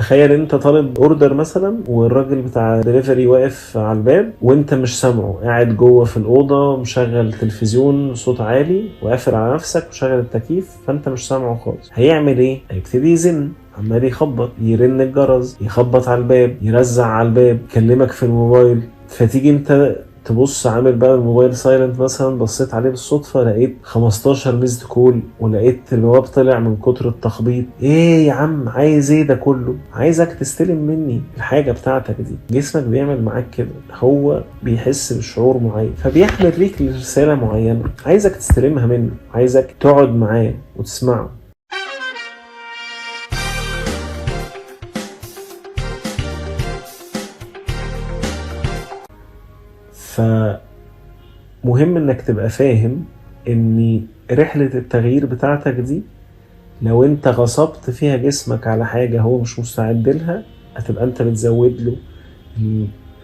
تخيل انت طالب اوردر مثلا والراجل بتاع دليفري واقف على الباب وانت مش سامعه، قاعد جوه في الاوضه مشغل تلفزيون صوت عالي وقافل على نفسك وشغل التكييف، فانت مش سامعه خالص. هيعمل ايه؟ هيبتدي يزن، عمال يخبط، يرن الجرس، يخبط على الباب، يرزع على الباب، يكلمك في الموبايل. فتيجي انت تبص عامل بقى الموبايل سايلنت مثلا، بصيت عليه بالصدفة لقيت 15 ميسد كول، ولقيت الجواب طلع من كتر التخبيط. ايه يا عم عايز ايه ده كله؟ عايزك تستلم مني الحاجة بتاعتك دي. جسمك بيعمل معاك كده، هو بيحس بشعور معين فبيحمل ليك رسالة معينة، عايزك تستلمها منه، عايزك تقعد معاه وتسمعه. فمهم انك تبقى فاهم ان رحلة التغيير بتاعتك دي لو انت غصبت فيها جسمك على حاجة هو مش مستعد لها، هتبقى انت بتزود له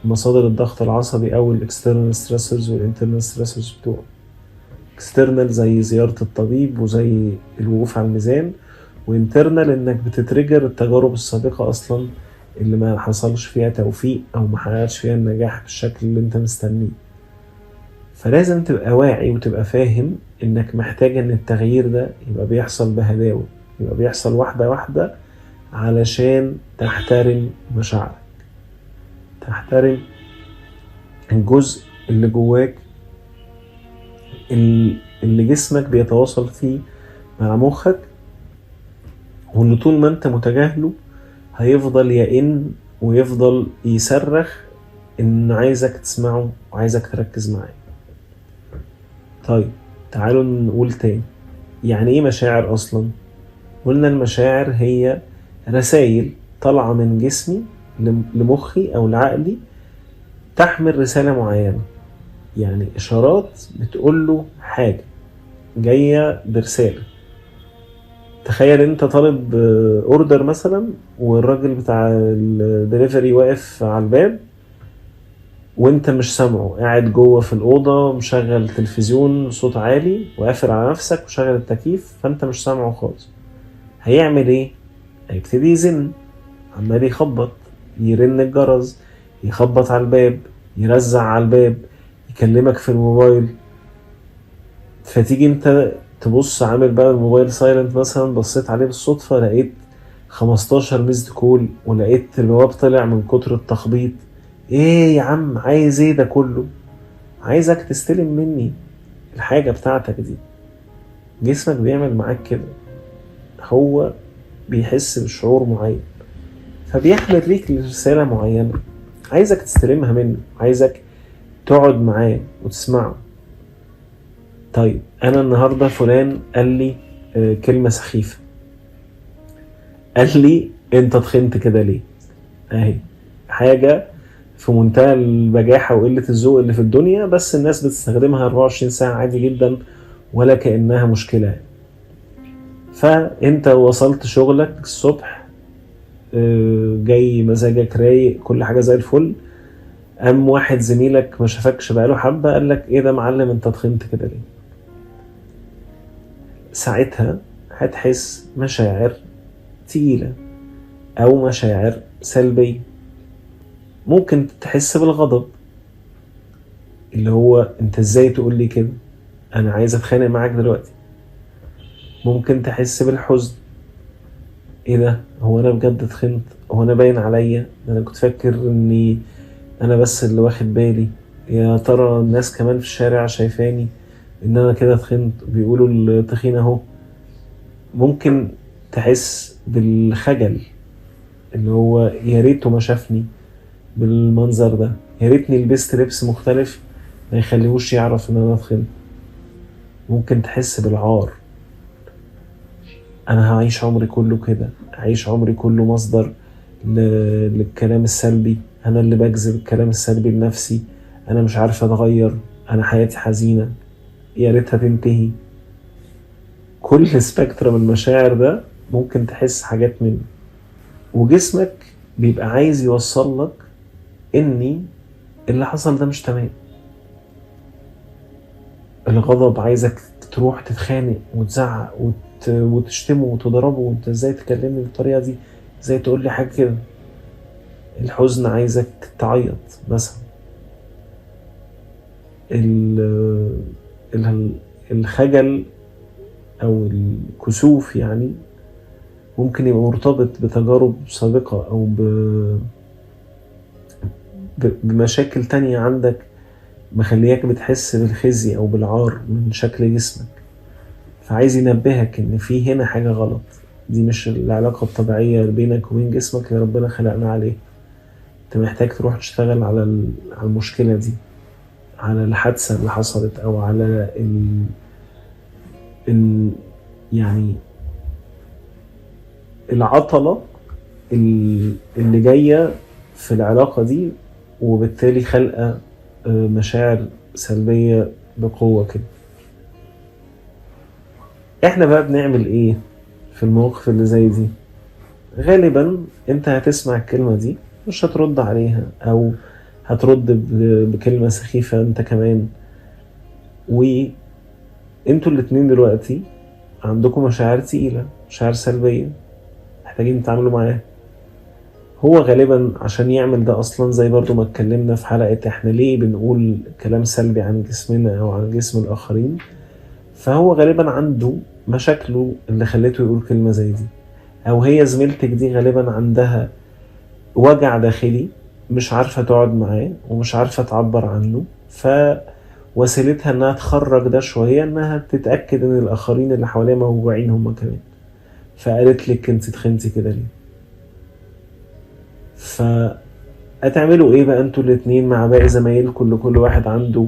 مصادر الضغط العصبي او الاكسترنال ستريسرز والانترنال ستريسرز بتوعه. اكسترنال زي زيارة الطبيب وزي الوقوف على الميزان، وانترنال انك بتترجر التجارب السابقة اصلا اللي ما حصلش فيها توفيق او ما حققش فيها النجاح بالشكل اللي انت مستنيه. فلازم تبقى واعي وتبقى فاهم انك محتاج ان التغيير ده يبقى بيحصل بهداوة، يبقى بيحصل واحدة واحدة، علشان تحترم مشاعرك، تحترم الجزء اللي جواك اللي جسمك بيتواصل فيه مع مخك، واللي طول ما انت متجاهله هيفضل يئن ويفضل يصرخ ان عايزك تسمعه وعايزك تركز معاه. طيب تعالوا نقول تاني، يعني ايه مشاعر اصلا؟ قلنا المشاعر هي رسائل طالعة من جسمي لمخي او لعقلي تحمل رسالة معينة، يعني اشارات بتقول له حاجة جاية برسالة. تخيل انت طالب اوردر مثلا والراجل بتاع الدليفري واقف على الباب وانت مش سامعه، قاعد جوه في الاوضه مشغل تلفزيون صوت عالي وقافل على نفسك وشغل التكييف، فانت مش سامعه خالص. هيعمل ايه؟ هيبتدي يزن، عمال يخبط، يرن الجرس، يخبط على الباب، يرزع على الباب، يكلمك في الموبايل. فتيجي انت تبص عامل بقى الموبايل سايلنت مثلا، بصيت عليه بالصدفة لقيت 15 ميسد كول، ولقيت الجواب طلع من كتر التخبيط. ايه يا عم عايز ايه ده كله؟ عايزك تستلم مني الحاجة بتاعتك دي. جسمك بيعمل معاك كده، هو بيحس بشعور معين فبيحمل ليك رسالة معينة، عايزك تستلمها منه، عايزك تقعد معاه وتسمعه. طيب انا النهاردة فلان قال لي كلمة سخيفة، قال لي انت تخنت كده ليه؟ اهي حاجة في منتهى البجاحة وقلة الذوق اللي في الدنيا، بس الناس بتستخدمها 24 ساعة عادي جدا ولا كأنها مشكلة. فانت وصلت شغلك الصبح جاي مزاجك رايق كل حاجة زي الفل، قام واحد زميلك ما شافكش بقاله حبة قال لك ايه ده معلم انت تخنت كده ليه؟ ساعتها هتحس مشاعر تقيلة او مشاعر سلبية. ممكن تحس بالغضب، اللي هو انت ازاي تقول لي كده، انا عايز اتخانق معاك دلوقتي. ممكن تحس بالحزن، ايه ده هو انا بجد اتخنت؟ هو انا باين عليا؟ انا كنت فاكر اني انا بس اللي واخد بالي، يا ترى الناس كمان في الشارع شايفاني ان انا كده اتخنت؟ بيقولوا التخين اهو. ممكن تحس بالخجل، اللي هو يا ريته ما شافني بالمنظر ده، يا ريتني لبست لبس مختلف ما يخليهوش يعرف ان انا اتخنت. ممكن تحس بالعار، انا هعيش عمري كله كده، هعيش عمري كله مصدر للكلام السلبي، انا اللي بجذب الكلام السلبي لنفسي، انا مش عارف اتغير، انا حياتي حزينة، يا ريتها تنتهي. كل سبيكترم المشاعر ده ممكن تحس حاجات منه، وجسمك بيبقى عايز يوصل لك اني اللي حصل ده مش تمام. الغضب عايزك تروح تتخانق وتزعق وتشتمه وتضربه، وانت ازاي تكلمني بالطريقة دي، زي تقول لي حاجة كده، الحزن عايزك تعيط مثلا، الخجل او الكسوف يعني ممكن يبقى مرتبط بتجارب سابقة او بمشاكل تانية عندك مخلياك بتحس بالخزي او بالعار من شكل جسمك، فعايز ينبهك ان في هنا حاجة غلط، دي مش العلاقة الطبيعية بينك وبين جسمك اللي ربنا خلقنا عليه. انت محتاج تروح تشتغل على المشكلة دي، على الحادثة اللي حصلت او على يعني العطلة اللي جاية في العلاقة دي، وبالتالي خلقة مشاعر سلبية بقوة كده. احنا بقى بنعمل ايه في المواقف اللي زي دي؟ غالبا انت هتسمع الكلمة دي مش هترد عليها، او هترد بكلمة سخيفة انت كمان، وانتوا الاتنين دلوقتي عندكم مشاعر تقيلة، مشاعر سلبية محتاجين تتعاملوا معاها. هو غالبا عشان يعمل ده اصلا، زي برضو ما اتكلمنا في حلقة احنا ليه بنقول كلام سلبي عن جسمنا او عن جسم الاخرين، فهو غالبا عنده مشاكله اللي خلته يقول كلمة زي دي، او هي زميلتك دي غالبا عندها وجع داخلي مش عارفة تقعد معاه ومش عارفة تعبر عنه، فوسيلتها انها تخرج ده شوية انها تتأكد ان الاخرين اللي حواليها موجوعين هم كمان، فقالت لك انت تخنتي كده ليه. فهتعملوا ايه بقى انتوا الاتنين مع باقي زمايلكم اللي كل واحد عنده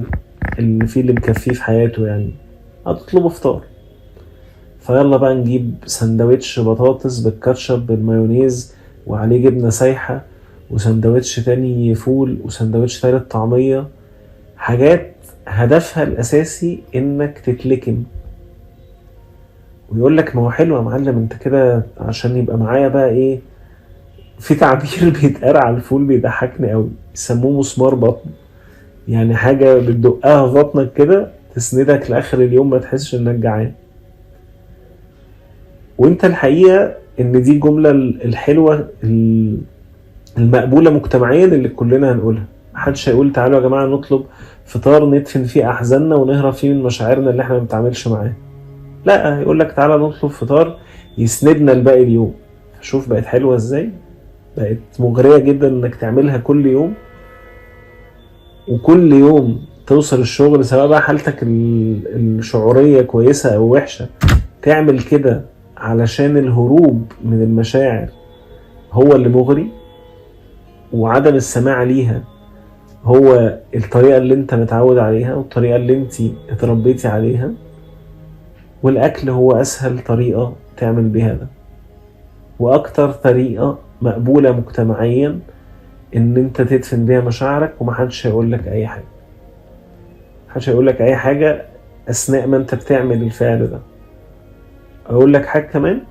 اللي فيه اللي مكفيه في حياته؟ يعني هتطلبوا فطار، فيلا بقى نجيب سندوتش بطاطس بالكاتشب بالمايونيز وعليه جبنة سايحة، وسندوتش تاني فول، وسندوتش تالت طعمية، حاجات هدفها الأساسي إنك تتلكم. ويقول لك ما هو حلو يا معلم انت كده، عشان يبقى معايا بقى ايه، في تعبير بيتقال على الفول بيضحكني قوي، يسموه مسمار بطن، يعني حاجة بتدقها في بطنك كده تسندك لآخر اليوم ما تحسش انك جعان. وانت الحقيقة ان دي الجملة الحلوة المقبولة مجتمعيا اللي كلنا هنقولها. محدش هيقول تعالوا يا جماعة نطلب فطار ندفن فيه احزاننا ونهرب فيه من مشاعرنا اللي احنا ما بنتعاملش معاه، لا، يقول لك تعالى نطلب فطار يسندنا لباقي اليوم. شوف بقت حلوة ازاي، بقت مغرية جدا انك تعملها كل يوم، وكل يوم توصل الشغل سواء بقى حالتك الشعورية كويسة او وحشة تعمل كده علشان الهروب من المشاعر هو اللي مغري، وعدم السماع ليها هو الطريقة اللي انت متعود عليها والطريقة اللي انت اتربيتي عليها، والاكل هو اسهل طريقة تعمل بيها ده، واكتر طريقة مقبولة مجتمعيا ان انت تدفن بيها مشاعرك ومحدش هيقولك اي حاجة. محدش هيقولك اي حاجة اثناء ما انت بتعمل الفعل ده. اقول لك حاجة كمان،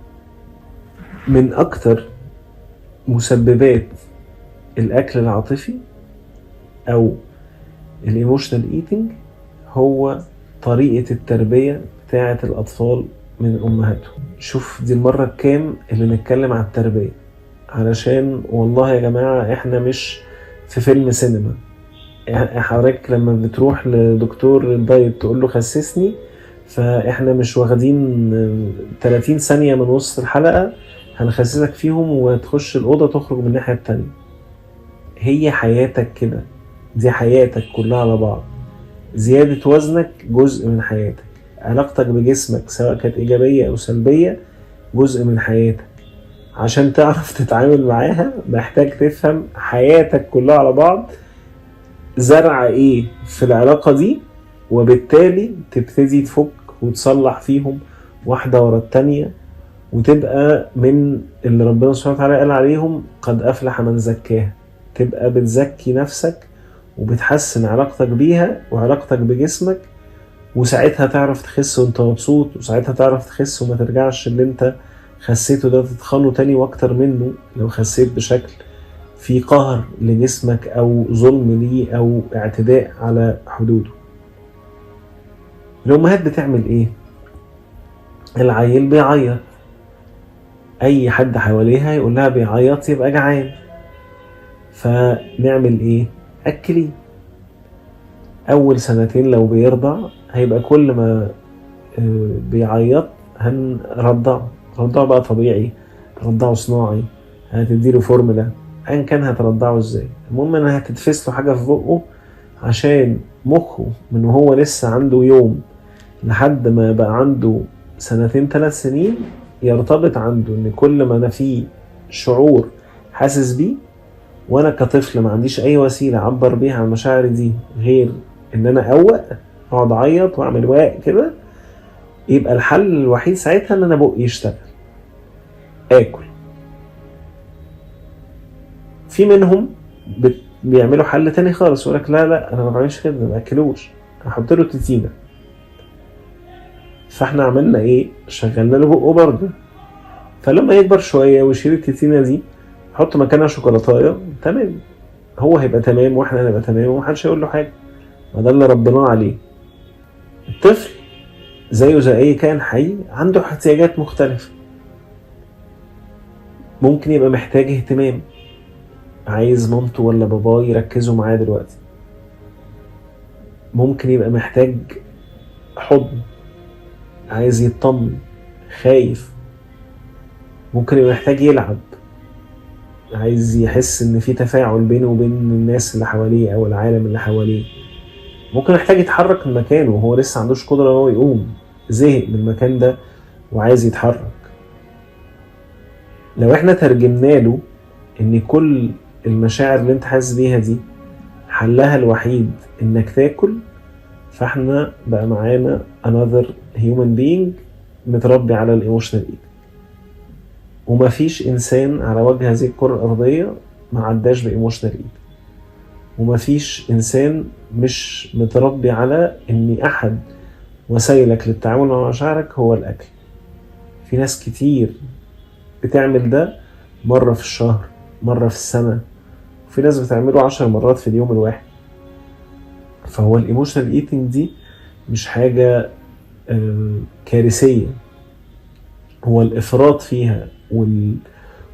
من اكتر مسببات الاكل العاطفي او الايموشنال ايتنج هو طريقة التربية بتاعة الاطفال من امهاتهم. شوف دي المرة الكام اللي نتكلم عن التربية، علشان والله يا جماعة احنا مش في فيلم سينما. حضرتك لما بتروح لدكتور دايت تقول له خسسني، فاحنا مش واخدين 30 ثانية من وسط الحلقة هنخسسك فيهم وتخش الأوضة تخرج من الناحية التانية. هي حياتك كده، دي حياتك كلها على بعض. زيادة وزنك جزء من حياتك، علاقتك بجسمك سواء كانت إيجابية أو سلبية جزء من حياتك. عشان تعرف تتعامل معاها محتاج تفهم حياتك كلها على بعض زرع ايه في العلاقة دي، وبالتالي تبتدي تفك وتصلح فيهم واحدة ورا التانية، وتبقى من اللي ربنا سبحانه وتعالى قال عليهم قد أفلح من زكاها. تبقى بتزكي نفسك وبتحسن علاقتك بيها وعلاقتك بجسمك، وساعتها تعرف تخس وانت مبسوط، وساعتها تعرف تخس وما ترجعش اللي انت خسيته ده تتخنه تاني واكتر منه لو خسيت بشكل في قهر لجسمك او ظلم ليه او اعتداء على حدوده. الامهات بتعمل ايه؟ العيل بيعيط، اي حد حواليها يقول لها بيعيط يبقى جعان، فنعمل ايه؟ اكليه. اول سنتين لو بيرضع هيبقى كل ما بيعيط هنرضعه بقى طبيعي، رضعه صناعي، هتديله فورمولا، ايا كان هترضعه ازاي، المهم انها هتتفس له حاجه في بقه عشان مخه من وهو لسه عنده يوم لحد ما بقى عنده 2-3 سنين يرتبط عنده ان كل ما انا فيه شعور حاسس بيه، وانا كطفل ما عنديش اي وسيله اعبر بيها عن مشاعري دي غير ان انا اقعد اعيط واعمل واق كده، يبقى الحل الوحيد ساعتها ان انا بقي يشتغل اكل. في منهم بيعملوا حل تاني خالص، يقولك لا انا ما بعملش كده، ما باكلوش، احط له تتينه. فاحنا عملنا ايه؟ شغلنا له بقه برضه، فلما يكبر شويه ويشيل التتينه دي نحط مكانها شوكولاتايه، تمام، هو هيبقى تمام واحنا هنبقى تمام ومحدش هيقول له حاجه، وده اللي ربناه عليه. الطفل زيه زي اي كائن حي عنده احتياجات مختلفه، ممكن يبقى محتاج اهتمام، عايز مامته ولا باباه يركزوا معاه دلوقتي، ممكن يبقى محتاج حضن، عايز يطمن، خايف، ممكن يبقى محتاج يلعب، عايز يحس ان في تفاعل بينه وبين الناس اللي حواليه او العالم اللي حواليه، ممكن يحتاج يتحرك من مكانه وهو لسه عندوش قدرة ان هو يقوم، زهق من المكان ده وعايز يتحرك. لو احنا ترجمنا له ان كل المشاعر اللي انت حاسس بيها دي حلها الوحيد انك تاكل، فاحنا بقى معانا another human being متربي على الايموشنال ايتنج. ومفيش انسان على وجه هذه الكرة الارضية ما عداش بايموشنال ايتنج، ومفيش انسان مش متربي على ان احد وسائلك للتعامل مع مشاعرك هو الاكل. في ناس كتير بتعمل ده مرة في الشهر، مرة في السنة، وفي ناس بتعمله 10 مرات في اليوم الواحد. فهو الايموشنال ايتنج دي مش حاجة كارثية، هو الافراط فيها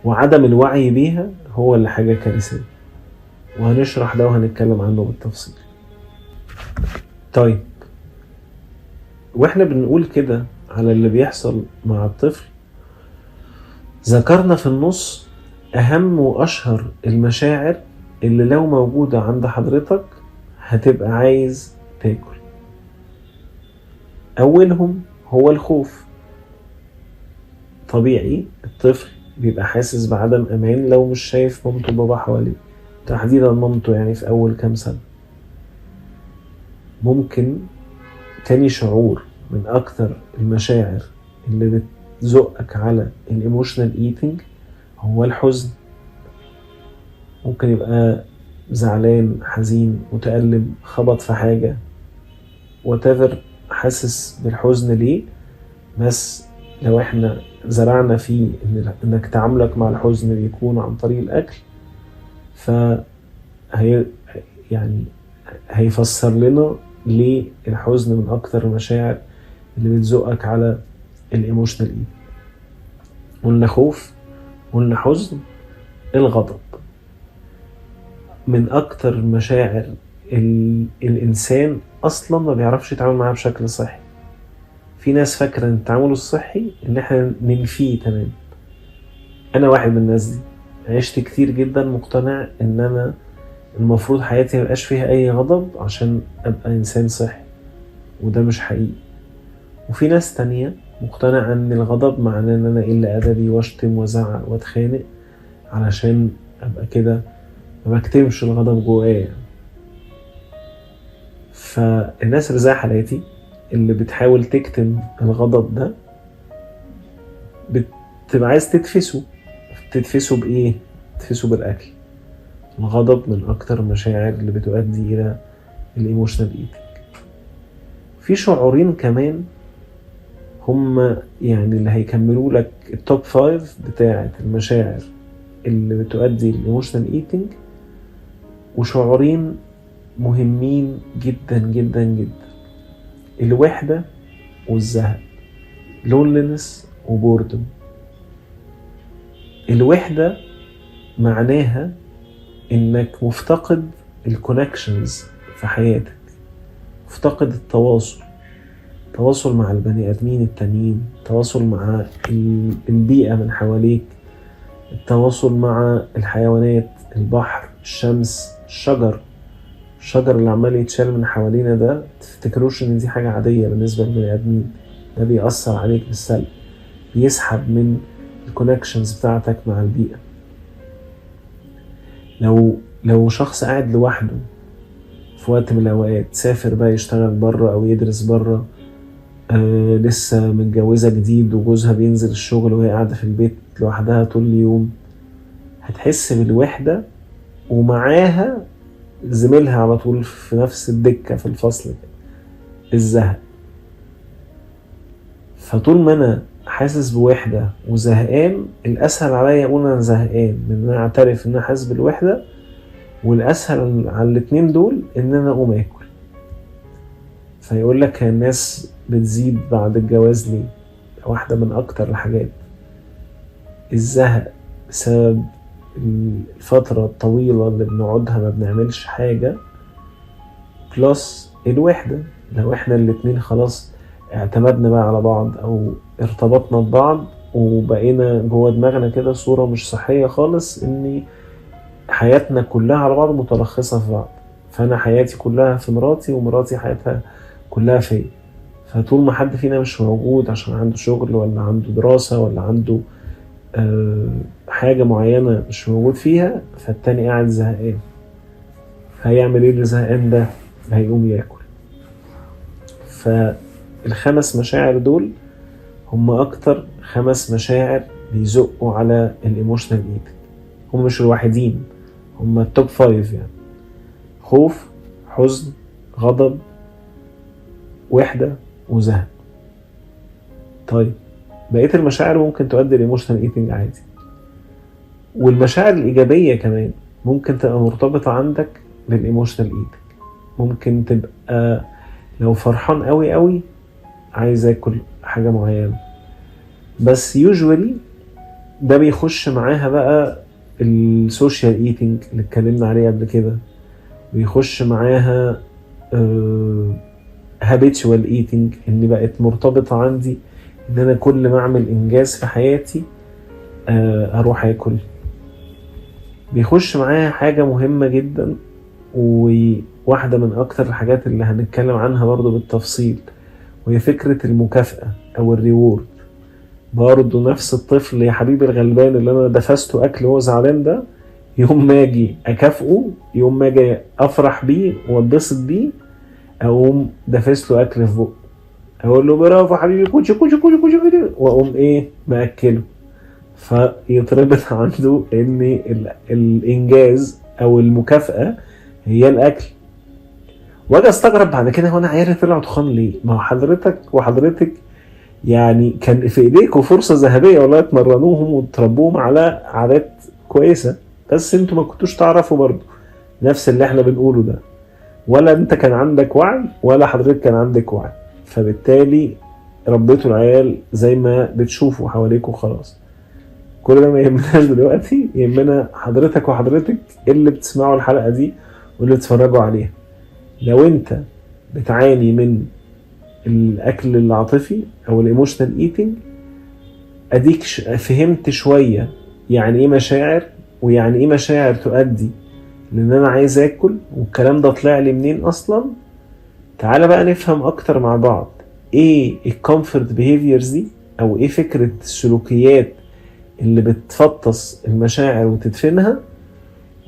وعدم الوعي بيها هو اللي حاجة كارثية، وهنشرح ده وهنتكلم عنه بالتفصيل. طيب، واحنا بنقول كده على اللي بيحصل مع الطفل، ذكرنا في النص اهم واشهر المشاعر اللي لو موجودة عند حضرتك هتبقى عايز تاكل. اولهم هو الخوف. طبيعي الطفل بيبقى حاسس بعدم امان لو مش شايف مامته وبابا حواليه، تحديدا مامته يعني في اول كام سنة. ممكن تاني شعور من اكتر المشاعر اللي بتزقك على الايموشنال ايتنج هو الحزن. ممكن يبقى زعلان، حزين، متألم، خبط في حاجة، whatever، حاسس بالحزن ليه، بس لو احنا زرعنا فيه انك تعاملك مع الحزن بيكون عن طريق الاكل، يعني هيفسر لنا ليه الحزن من اكتر المشاعر اللي بتزقك على الايموشنال ايد. قلنا خوف، قلنا حزن. الغضب من اكتر مشاعر الانسان اصلا ما بيعرفش يتعامل معاها بشكل صحي. في ناس فاكرة ان التعامل الصحي ان احنا ننفيه تمام. انا واحد من الناس دي، عشت كتير جدا مقتنع ان انا المفروض حياتي ميبقاش فيها اي غضب عشان ابقى انسان صحي، وده مش حقيقي. وفي ناس تانية مقتنع ان الغضب معناه ان انا اقل ادبي واشتم وازعق واتخانق علشان ابقى كده ما بكتمش الغضب جوايا. فالناس اللي زي حالاتي اللي بتحاول تكتم الغضب ده بتبقى عايز تدفسه بايه؟ تدفسه بالاكل. الغضب من اكتر المشاعر اللي بتؤدي الى الايموشنال ايتنج. في شعورين كمان هم يعني اللي هيكملوا لك التوب 5 بتاعة المشاعر اللي بتؤدي الايموشنال ايتنج، وشعورين مهمين جدا جدا جدا: الوحدة والزهق، loneliness وبوردم. الوحدة معناها انك مفتقد الكونكشنز في حياتك، مفتقد التواصل مع البني ادمين التانيين، التواصل مع البيئة من حواليك، التواصل مع الحيوانات، البحر، الشمس، الشجر اللي عمال يتشال من حوالينا ده. تفتكروش ان دي حاجة عادية بالنسبة للبني ادمين، ده بيأثر عليك بالسلب، بيسحب من الكونكشنز بتاعتك مع البيئة. لو شخص قاعد لوحده في وقت من الأوقات، سافر بقى يشتغل بره أو يدرس بره، لسه متجوزة جديد وجوزها بينزل الشغل وهي قاعدة في البيت لوحدها طول اليوم، هتحس بالوحدة، ومعاها زميلها على طول في نفس الدكة في الفصل، الزهق. فطول ما أنا حاسس بوحدة وزهقان، الأسهل عليا أقول أنا زهقان من أن أنا أعترف أن أنا حاسس بالوحدة، والأسهل على الاتنين دول أن أنا أقوم أكل. فيقول لك الناس بتزيد بعد الجواز ليه؟ واحدة من أكتر الحاجات الزهق، بسبب الفترة الطويلة اللي بنقعدها ما بنعملش حاجة، بلس الوحدة. لو احنا الاتنين خلاص اعتمدنا بقى على بعض أو ارتبطنا ببعض، وبقينا جوه دماغنا كده صورة مش صحية خالص ان حياتنا كلها على بعض متلخصة في بعض، فأنا حياتي كلها في مراتي ومراتي حياتها كلها فيا. فطول ما حد فينا مش موجود عشان عنده شغل ولا عنده دراسة ولا عنده حاجة معينة مش موجود فيها، فالتاني قاعد زهقان. هيعمل ايه الزهقان ده؟ هيقوم ياكل. فالخمس مشاعر دول هم اكتر 5 مشاعر بيزقوا على الايموشنال ايتنج. هم مش الوحيدين، هم التوب 5 يعني: خوف، حزن، غضب، وحدة، وزهق. طيب بقية المشاعر ممكن تؤدي الايموشنال ايتنج عادي، والمشاعر الإيجابية كمان ممكن تبقى مرتبطة عندك بالايموشنال ايتنج. ممكن تبقى لو فرحان قوي قوي عايز اكل حاجة معينة، بس يوجوالي ده بيخش معاها بقى السوشيال ايتنج اللي اتكلمنا عليه قبل كده، بيخش معاها habitual eating، اللي بقت مرتبطة عندي ان انا كل ما اعمل انجاز في حياتي اروح اكل. بيخش معاها حاجة مهمة جدا، وواحدة من اكتر الحاجات اللي هنتكلم عنها برضو بالتفصيل، وهي فكرة المكافأة او الريورد. برضو نفس الطفل يا حبيبي الغلبان اللي انا دفسته اكل وهو زعلان ده، يوم ما اجي اكافئه، يوم ما اجي افرح بيه واتبسط بيه، اقوم دافسله اكل في بقه، اقول له برافو حبيبي كوتش كوتش كوتش كوتش، واقوم ايه ماكله. فيتربط عنده ان الانجاز او المكافأة هي الاكل. واجي استغرب بعد كده، هو انا عيالي طلعوا تخان ليه؟ ما هو حضرتك يعني كان في ايديكوا فرصة ذهبية والله تمرنوهم وتربوهم على عادات كويسة، بس انتوا ما كنتوش تعرفوا برضو نفس اللي احنا بنقوله ده، ولا انت كان عندك وعي ولا حضرتك كان عندك وعي، فبالتالي ربيتوا العيال زي ما بتشوفوا حواليكوا خلاص. كل ده ما يهمناش دلوقتي، يهمنا حضرتك وحضرتك اللي بتسمعوا الحلقة دي واللي بتتفرجوا عليها. لو انت بتعاني من الاكل العاطفي او الايموشنال ايتنج، اديك فهمت شوية يعني ايه مشاعر، ويعني ايه مشاعر تؤدي لان انا عايز اكل، والكلام ده طلع لي منين اصلا. تعال بقى نفهم اكتر مع بعض ايه الكومفورت بيهيفيرز دي، او ايه فكرة السلوكيات اللي بتفطس المشاعر وتدفنها،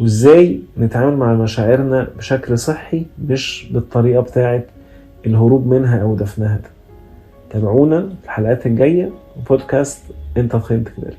وازاي نتعامل مع مشاعرنا بشكل صحي، مش بالطريقة بتاعت الهروب منها او دفنها. تابعونا في الحلقات الجاية وبودكاست انت تخيل كده.